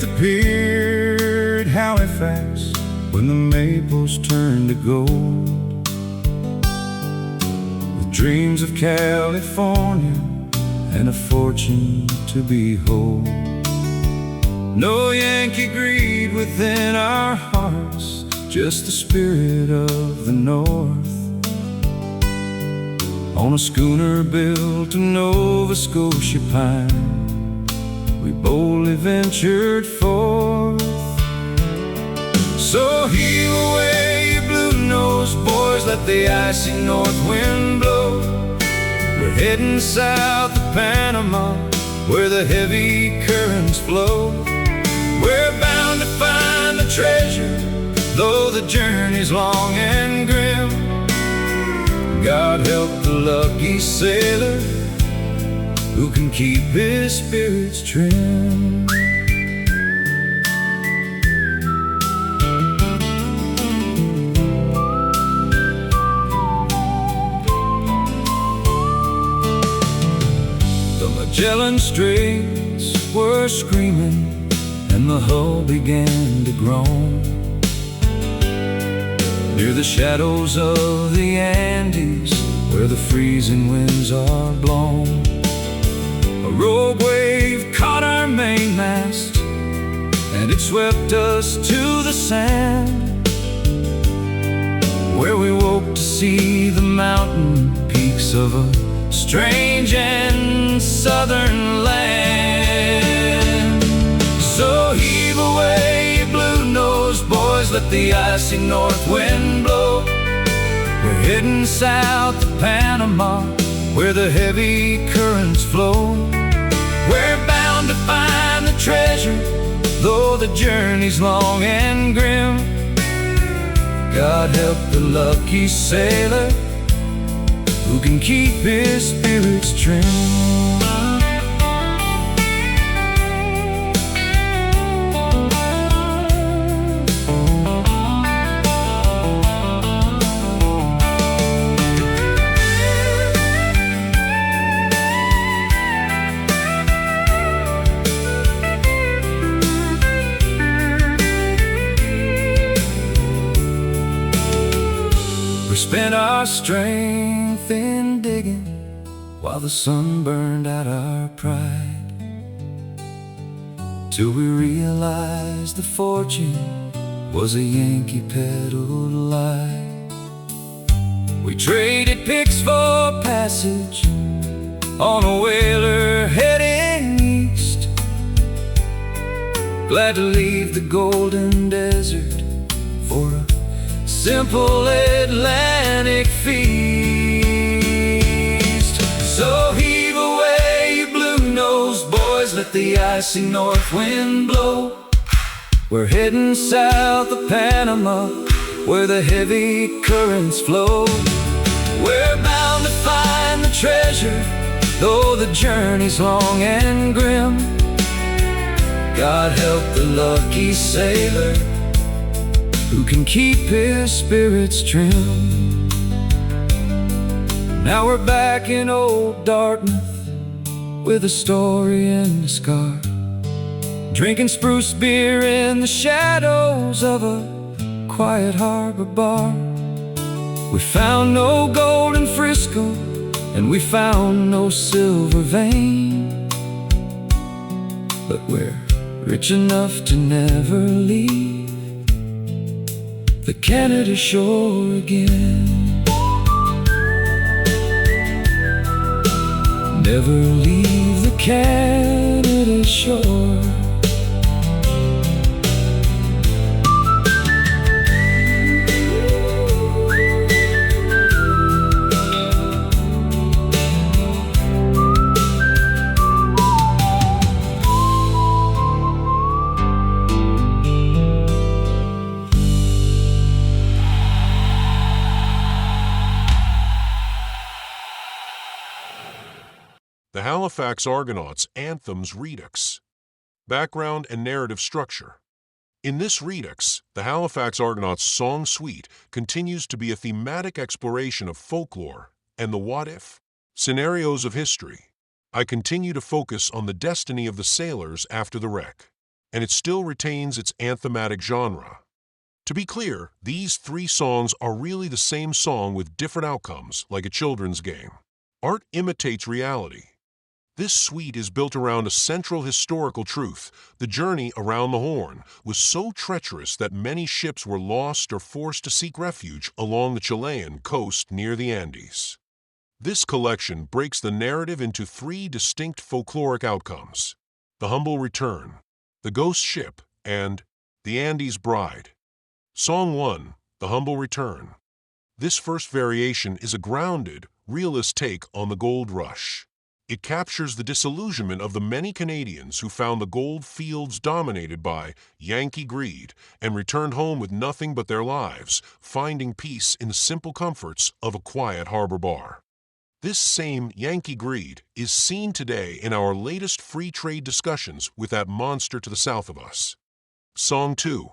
appear at Halifax when the maples turn to gold, with dreams of California and a fortune to behold. No Yankee greed within our hearts, just the spirit of the North. On a schooner built of Nova Scotia pine, we boldly ventured forth. So heave away, you blue-nosed boys, let the icy north wind blow. We're heading south of Panama, where the heavy currents flow. We're bound to find the treasure, though the journey's long and grim. God help the lucky sailor who can keep his spirits trim. The Magellan Straits were screaming and the hull began to groan. Near the shadows of the Andes, where the freezing winds are blown, a rogue wave caught our mainmast, and it swept us to the sand, where we woke to see the mountain peaks of a strange and southern land. So heave away, you blue-nosed boys, let the icy north wind blow. We're heading south to Panama, where the heavy currents flow. We're bound to find the treasure, though the journey's long and grim. God help the lucky sailor who can keep his spirits trim. We spent our strength in digging while the sun burned out our pride, till we realized the fortune was a Yankee peddled lie. We traded picks for passage on a whaler heading east, glad to leave the golden desert for a simple Atlantic feast. So heave away, you blue-nosed boys, let the icy north wind blow. We're heading south of Panama, where the heavy currents flow. We're bound to find the treasure, though the journey's long and grim. God help the lucky sailor who can keep his spirits trim. Now we're back in old Dartmouth, with a story and a scar, drinking spruce beer in the shadows of a quiet harbor bar. We found no gold in Frisco, and we found no silver vein, but we're rich enough to never leave the Canada shore again. Never leave the Canada shore. The Halifax Argonauts Anthems Redux. Background and narrative structure. In this redux, the Halifax Argonauts song suite continues to be a thematic exploration of folklore and the what-if scenarios of history. I continue to focus on the destiny of the sailors after the wreck. and it still retains its anthematic genre. To be clear, these three songs are really the same song with different outcomes, like a children's game. Art imitates reality. This suite is built around a central historical truth. The journey around the Horn was so treacherous that many ships were lost or forced to seek refuge along the Chilean coast near the Andes. This collection breaks the narrative into three distinct folkloric outcomes: the humble return, the ghost ship, and the Andes bride. Song 1, The Humble Return. This first variation is a grounded, realist take on the gold rush. It captures the disillusionment of the many Canadians who found the gold fields dominated by Yankee greed and returned home with nothing but their lives, finding peace in the simple comforts of a quiet harbor bar. This same Yankee greed is seen today in our latest free trade discussions with that monster to the south of us. Song 2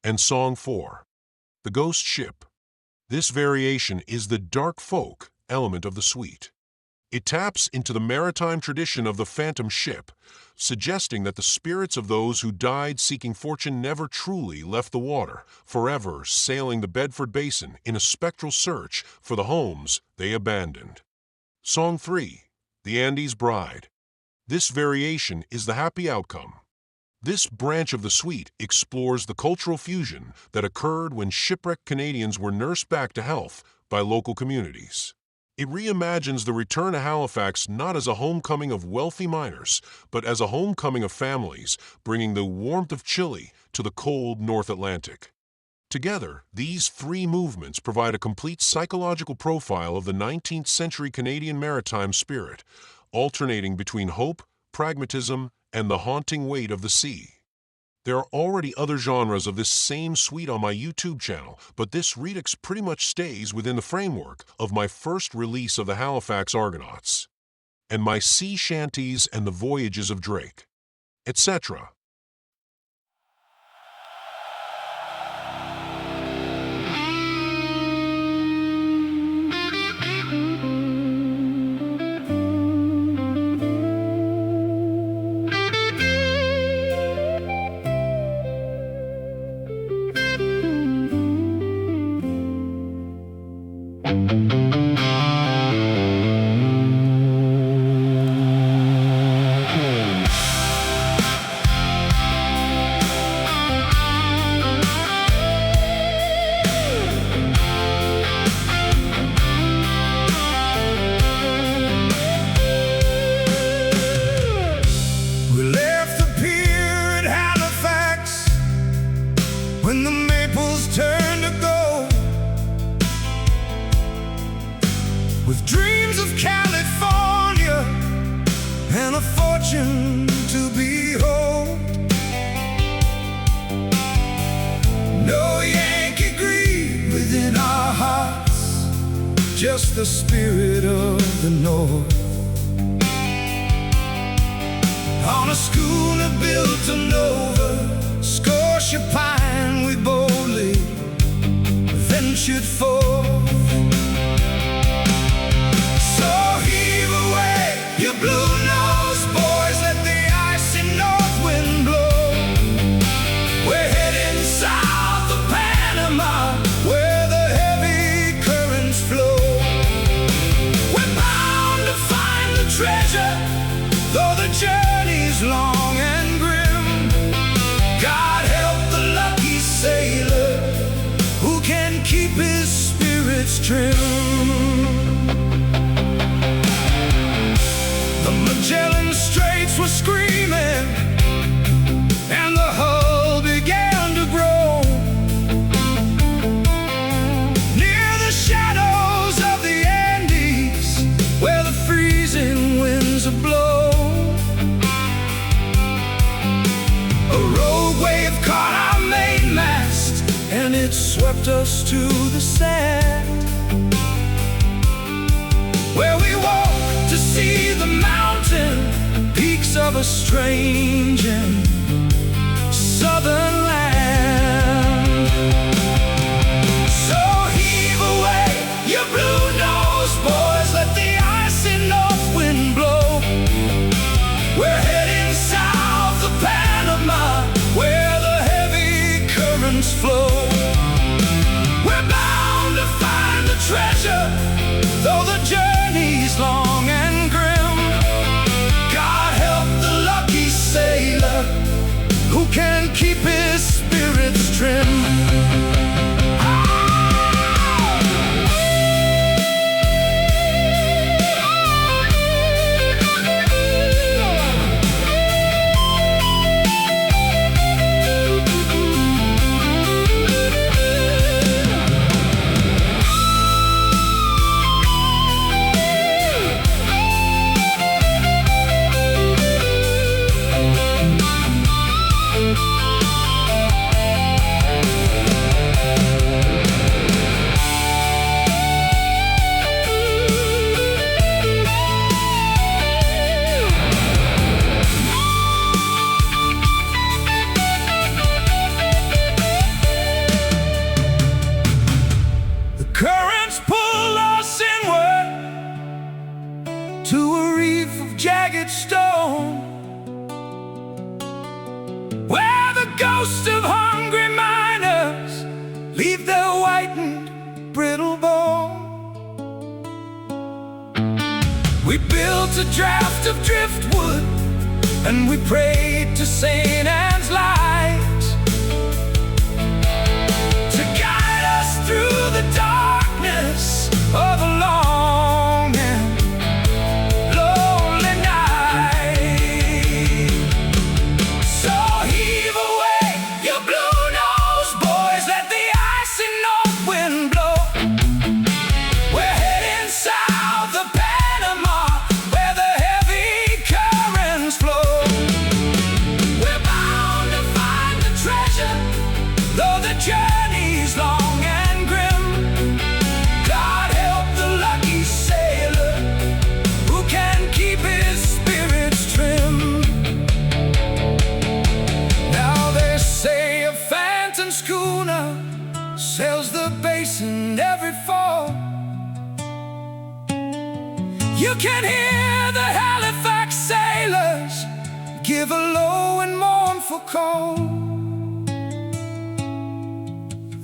and Song 4, The Ghost Ship. This variation is the dark folk element of the suite. It taps into the maritime tradition of the phantom ship, suggesting that the spirits of those who died seeking fortune never truly left the water, forever sailing the Bedford Basin in a spectral search for the homes they abandoned. Song 3, The Andes Bride. This variation is the happy outcome. This branch of the suite explores the cultural fusion that occurred when shipwrecked Canadians were nursed back to health by local communities. It reimagines the return to Halifax not as a homecoming of wealthy miners, but as a homecoming of families, bringing the warmth of Chile to the cold North Atlantic. Together, these three movements provide a complete psychological profile of the 19th century Canadian maritime spirit, alternating between hope, pragmatism, and the haunting weight of the sea. There are already other genres of this same suite on my YouTube channel, but this Redux pretty much stays within the framework of my first release of the Halifax Argonauts, and my sea shanties and the voyages of Drake, etc. When the maples turn to gold, with dreams of California and a fortune to behold. No Yankee greed within our hearts, just the spirit of the North. On a schooner built to Nova Scotia pine, we boldly ventured forth. So heave away your blue-nosed boys, let the icy north wind blow. We're heading south of Panama, where the heavy currents flow. We're bound to find the treasure, though the journey's long and grim. God help the lucky sailor who can keep his spirits trim. The Magellan Straits were screaming, and the hull began to grow. Near the shadows of the Andes, where the freezing winds are blow. A rogue wave caught our mainmast, and it swept us to the sand, where we woke to see the mountain peaks of a strange and southern land. So heave away your blue-nosed boys, let the icy north wind blow. We're heading south of Panama, brittle bone. We built a draft of driftwood, and we prayed to St. Anne's light to guide us through the darkness of a long and lonely night. So heave away your blue nose, boys, let the icy north wind blow. We're heading south of Panama, where the heavy currents flow. We're bound to find the treasure, though the journey's long and grim. God help the lucky sailor who can keep his spirits trim. Now they say a phantom schooner sails the basin every fall. You can hear the Halifax sailors give a low and mournful call.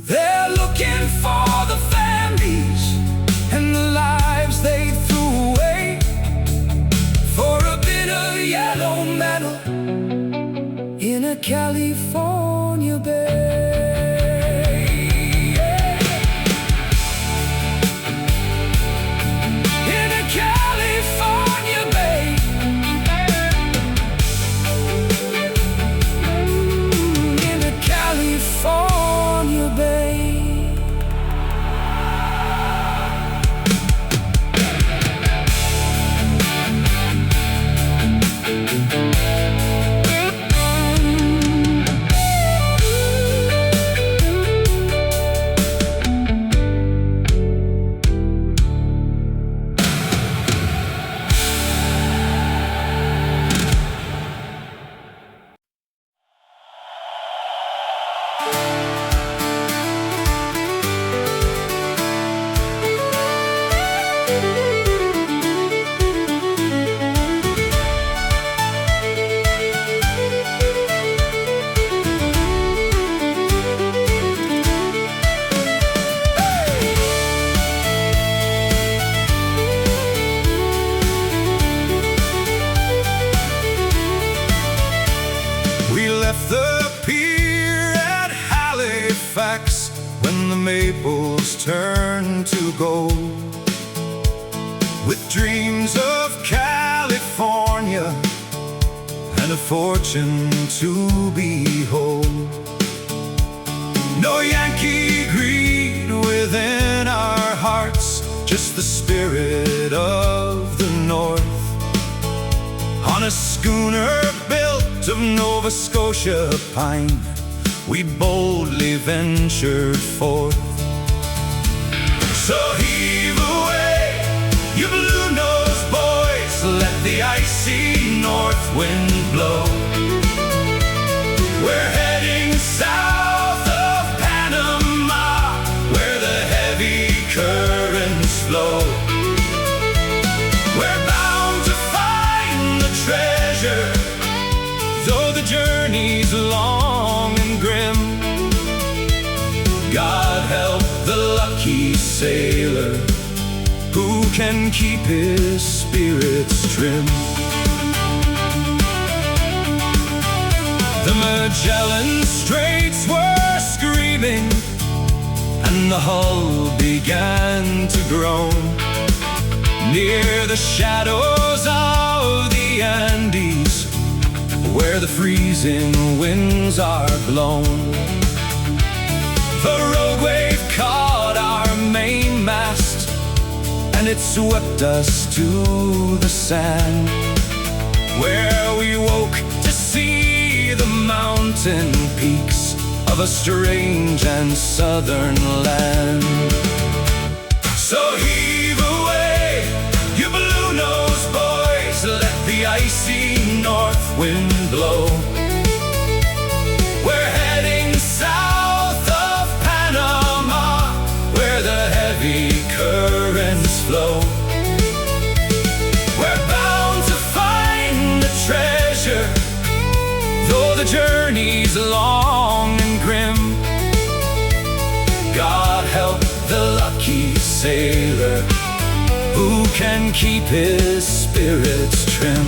They're looking for the families and the lives they threw away for a bit of yellow metal in a California bay. In a California bay. In a California bay. We left the pier at Halifax when the maples turned to gold, with dreams of California and a fortune to behold. No Yankee greed within our hearts, just the spirit of the North. On a schooner built of Nova Scotia pine, we boldly ventured forth. So heave away, you blue-nosed boys, let the icy north wind blow. We're heading south of Panama, where the heavy currents flow. We're bound to find the treasure, though the journey's long and grim. God help the lucky sailor who can keep his spirits trim. The Magellan Straits were screaming, and the hull began to groan. Near the shadows of the Andes, where the freezing winds are blown, the rogue wave caught our mainmast, and it swept us to the sand, where we woke to see the mountain peaks of a strange and southern land. So heave away, you blue-nosed boys, let the icy north wind blow. We're heading south of Panama, where the heavy currents flow. We're bound to find the treasure, though the journey's long and grim. God lucky sailor who can keep his spirits trim.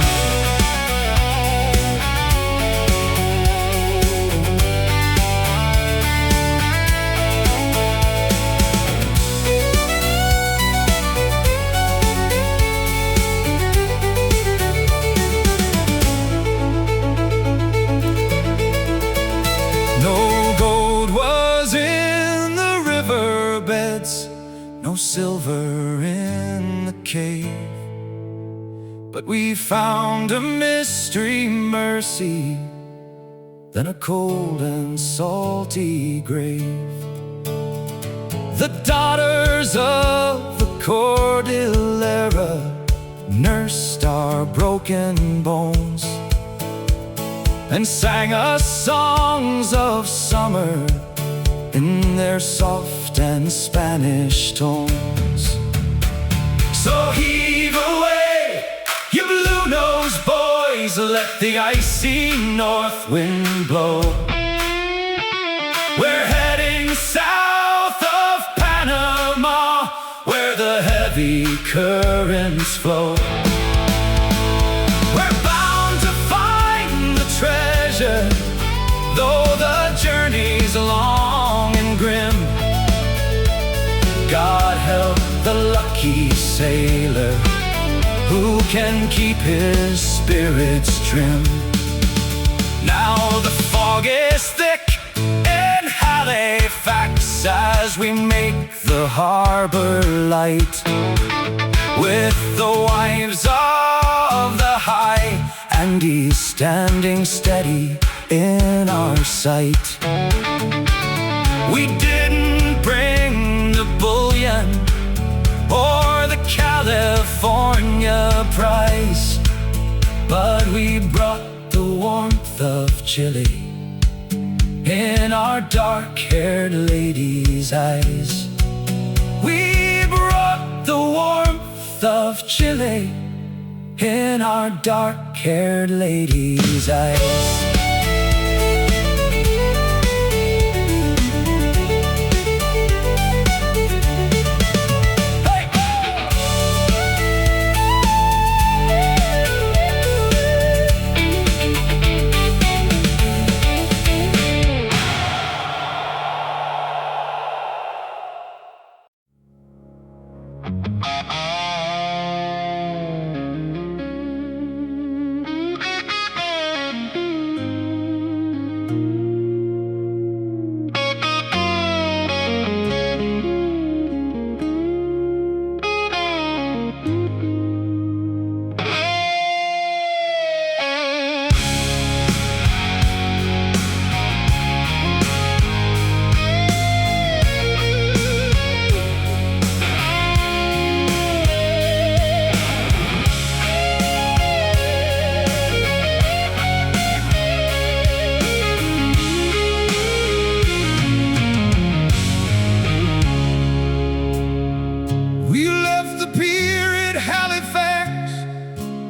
No gold was in the riverbeds, no silver in the cave, but we found a mystery mercy than a cold and salty grave. The daughters of the Cordillera nursed our broken bones and sang us songs of summer in their soft and Spanish tones. So heave away, you blue-nosed boys, let the icy north wind blow. We're heading south of Panama, where the heavy currents flow. We're bound to find the treasure, though the journey's long and grim. God help the lucky sailor who can keep his spirits trim. Now the fog is thick in Halifax as we make the harbor light, with the wives of the high and east standing steady in our sight. We didn't bring the bullion or the California prize, but we brought the warmth of Chile in our dark-haired lady's eyes. We brought the warmth of Chile in our dark-haired lady's eyes.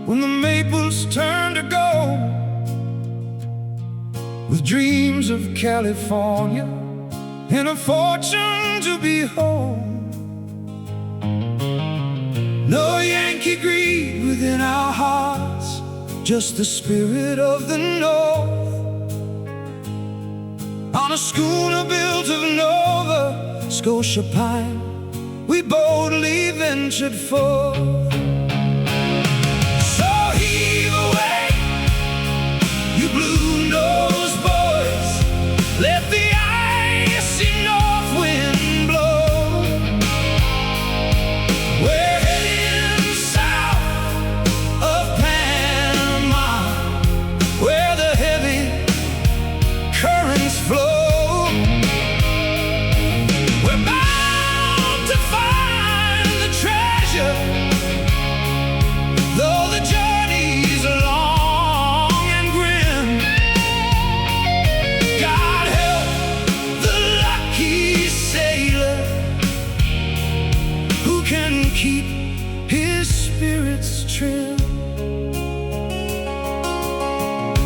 When the maples turn to gold, with dreams of California and a fortune to behold. No Yankee greed within our hearts, just the spirit of the North. On a schooner built of Nova Scotia pine, we boldly ventured forth. Blue-nosed boys, let the icy north wind blow. We're heading south of Panama, where the heavy currents flow. We're bound to find the treasure, though the journey's long. Keep his spirits trim.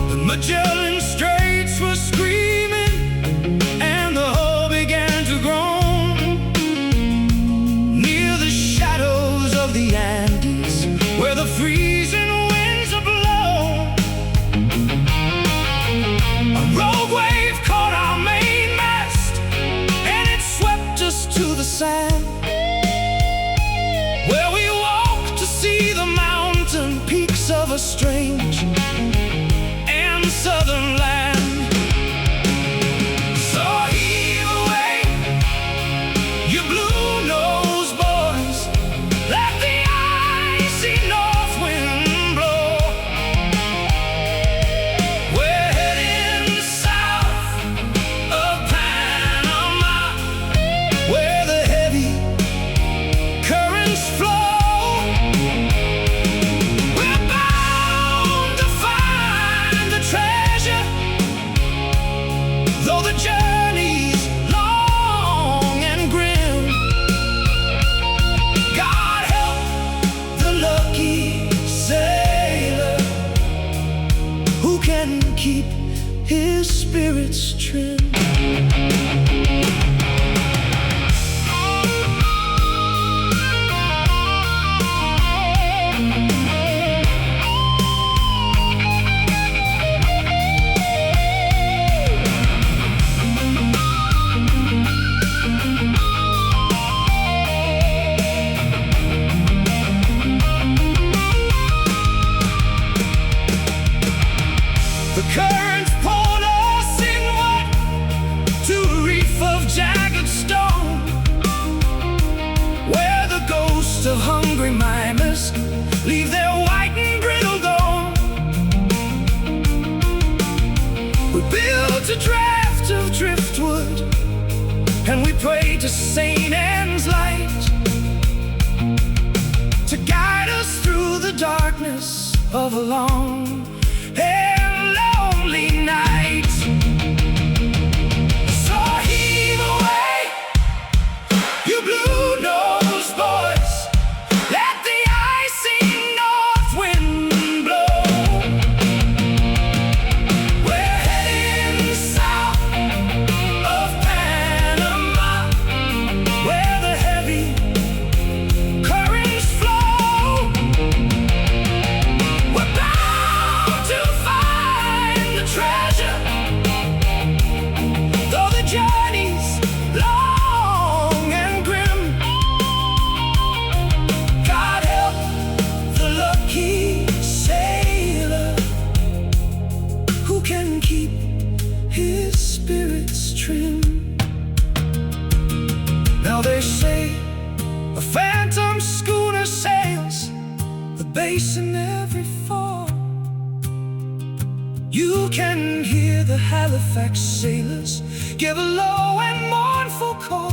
The Magellan Straits were screaming, and the hull began to groan. where we walk to see the mountain peaks of a strange and southern land. So heave away your blue-nosed boys, let the icy north wind blow. We're heading south of Panama, where the heavy currents flow. We're bound to find the treasure, though the journey's long and grim. God help the lucky sailor who can keep his spirits trim. The currents pulled us inward to a reef of jagged stone, where the ghosts of hungry miners leave their white and brittle dome. We built a draft of driftwood, and we prayed to Saint Anne's light to guide us through the darkness of a long and lonely night. So heave away you blue-nosed boys, let the icy north wind blow. We're heading south of Panama, where the heavy currents flow. We're bound to find the treasure, though the journey's long and grim. God help the lucky sailor who can keep his spirits trim. Now they say a phantom schooner sails the basin every fall. You can hear the Halifax sailors give a low and mournful call.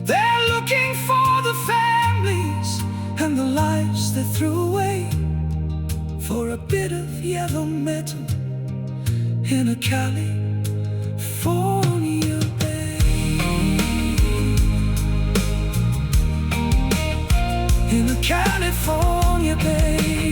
They're looking for the families and the lives they threw away for a bit of yellow metal in a California bay. In a California bay.